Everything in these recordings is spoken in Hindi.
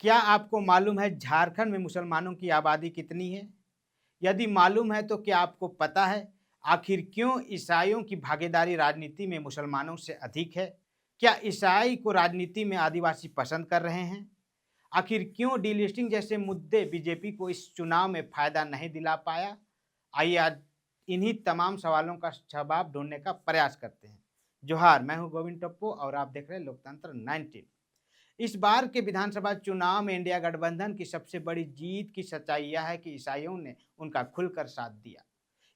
क्या आपको मालूम है झारखंड में मुसलमानों की आबादी कितनी है? यदि मालूम है तो क्या आपको पता है आखिर क्यों ईसाइयों की भागीदारी राजनीति में मुसलमानों से अधिक है? क्या ईसाई को राजनीति में आदिवासी पसंद कर रहे हैं? आखिर क्यों डीलिस्टिंग जैसे मुद्दे बीजेपी को इस चुनाव में फायदा नहीं दिला पाया? आइए आज इन्हीं तमाम सवालों का जवाब ढूंढने का प्रयास करते हैं। जोहार, मैं हूं गोविंद टप्पो और आप देख रहे हैं लोकतंत्र 19। इस बार के विधानसभा चुनाव में इंडिया गठबंधन की सबसे बड़ी जीत की सच्चाई यह है कि ईसाइयों ने उनका खुलकर साथ दिया।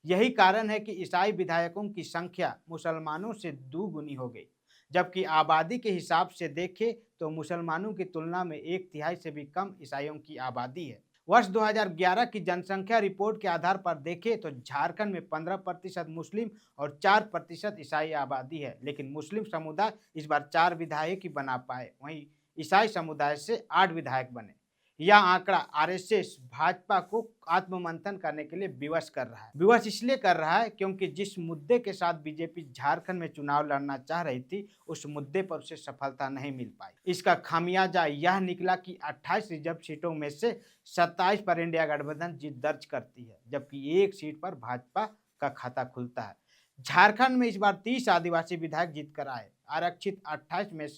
यही कारण है कि ईसाई विधायकों की संख्या मुसलमानों से दोगुनी हो गई। जबकि आबादी के हिसाब से देखें तो मुसलमानों की तुलना में एक तिहाई से भी कम ईसाइयों की आबादी है। वर्ष 2011 की जनसंख्या रिपोर्ट के आधार पर देखें तो झारखंड में 15% मुस्लिम और 4% ईसाई आबादी है, लेकिन मुस्लिम समुदाय इस बार 4 विधायक ही बना पाए, वहीं ईसाई समुदाय से 8 विधायक बने। यह आंकड़ा आरएसएस भाजपा को आत्ममंथन करने के लिए विवश कर रहा है। विवश इसलिए कर रहा है क्योंकि जिस मुद्दे के साथ बीजेपी झारखंड में चुनाव लड़ना चाह रही थी, उस मुद्दे पर उसे सफलता नहीं मिल पाई। इसका खामियाजा यह निकला कि 28 रिजर्व सीटों में से 27 पर इंडिया गठबंधन जीत दर्ज करती है, जबकि एक सीट पर भाजपा का खाता खुलता है। झारखंड में इस बार 30 आदिवासी विधायक जीत कर आए। आरक्षित 28 में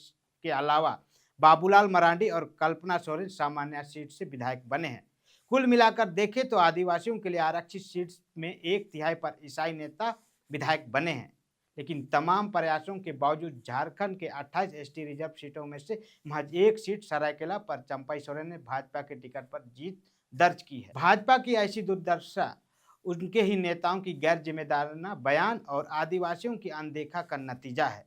के अलावा बाबूलाल मरांडी और कल्पना सोरेन सामान्य सीट से विधायक बने हैं। कुल मिलाकर देखें तो आदिवासियों के लिए आरक्षित सीट में एक तिहाई पर ईसाई नेता विधायक बने हैं। लेकिन तमाम प्रयासों के बावजूद झारखंड के 28 एसटी रिजर्व सीटों में से महज एक सीट सरायकेला पर चंपई सोरेन ने भाजपा के टिकट पर जीत दर्ज की है। भाजपा की ऐसी दुर्दशा उनके ही नेताओं की गैर जिम्मेदाराना बयान और आदिवासियों की अनदेखा का नतीजा है।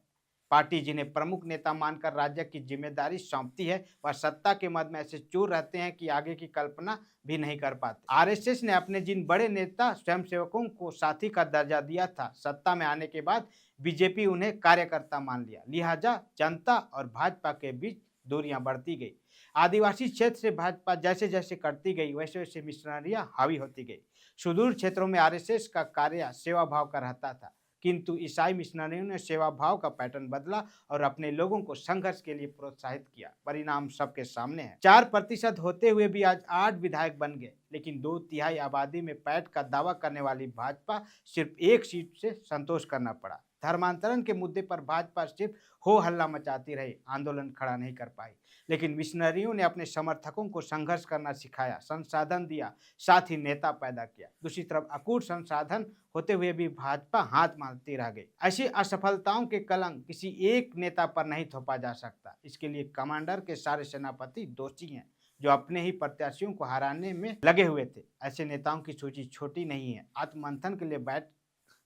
पार्टी जिन्हें प्रमुख नेता मानकर राज्य की जिम्मेदारी सौंपती है, वह सत्ता के मद में ऐसे चूर रहते हैं कि आगे की कल्पना भी नहीं कर पाते। आरएसएस ने अपने जिन बड़े नेता स्वयंसेवकों को साथी का दर्जा दिया था, सत्ता में आने के बाद बीजेपी उन्हें कार्यकर्ता मान लिया। लिहाजा जनता और भाजपा के बीच दूरियां बढ़ती गई। आदिवासी क्षेत्र से भाजपा जैसे जैसे करती गई, वैसे वैसे मिशनरियां हावी होती गई। सुदूर क्षेत्रों में आरएसएस का कार्य सेवा भाव का रहता था, किंतु ईसाई मिशनरियों ने सेवा भाव का पैटर्न बदला और अपने लोगों को संघर्ष के लिए प्रोत्साहित किया। परिणाम सबके सामने है। 4% होते हुए भी आज 8 विधायक बन गए, लेकिन 2/3 आबादी में पैठ का दावा करने वाली भाजपा सिर्फ एक सीट से संतोष करना पड़ा। धर्मांतरण के मुद्दे पर भाजपा सिर्फ हो हल्ला मचाती रही, आंदोलन खड़ा नहीं कर पाई। लेकिन मिशनरियों ने अपने समर्थकों को संघर्ष करना सिखाया, संसाधन दिया, साथ ही नेता पैदा किया। दूसरी तरफ अकूट संसाधन होते हुए भी भाजपा हाथ मारती रह गई। ऐसी असफलताओं के कलंक किसी एक नेता पर नहीं थोपा जा सकता। इसके लिए कमांडर के सारे सेनापति दोषी हैं, जो अपने ही प्रत्याशियों को हराने में लगे हुए थे। ऐसे नेताओं की सूची छोटी नहीं है। आत्ममंथन के लिए बैठ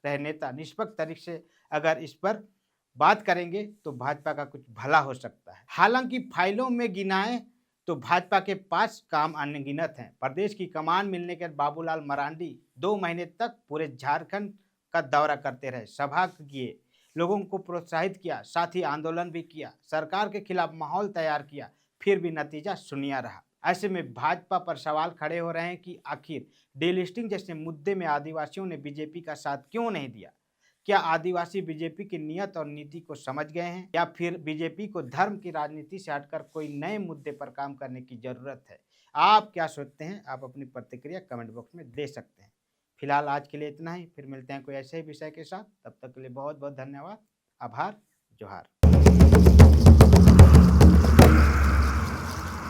रहे नेता निष्पक्ष तरीके से अगर इस पर बात करेंगे तो भाजपा का कुछ भला हो सकता है। हालांकि फाइलों में गिनाएं तो भाजपा के पास काम अनगिनत हैं। प्रदेश की कमान मिलने के बाद बाबूलाल मरांडी 2 महीने तक पूरे झारखंड का दौरा करते रहे, सभा किए, लोगों को प्रोत्साहित किया, साथ ही आंदोलन भी किया, सरकार के खिलाफ माहौल तैयार किया, फिर भी नतीजा शून्य रहा। ऐसे में भाजपा पर सवाल खड़े हो रहे हैं कि आखिर डीलिस्टिंग जैसे मुद्दे में आदिवासियों ने बीजेपी का साथ क्यों नहीं दिया? क्या आदिवासी बीजेपी की नीयत और नीति को समझ गए हैं, या फिर बीजेपी को धर्म की राजनीति से हटकर कोई नए मुद्दे पर काम करने की जरूरत है? आप क्या सोचते हैं? आप अपनी प्रतिक्रिया कमेंट बॉक्स में दे सकते हैं। फिलहाल आज के लिए इतना ही, फिर मिलते हैं कोई ऐसे ही विषय के साथ। तब तक के लिए बहुत बहुत धन्यवाद। आभार। जोहार।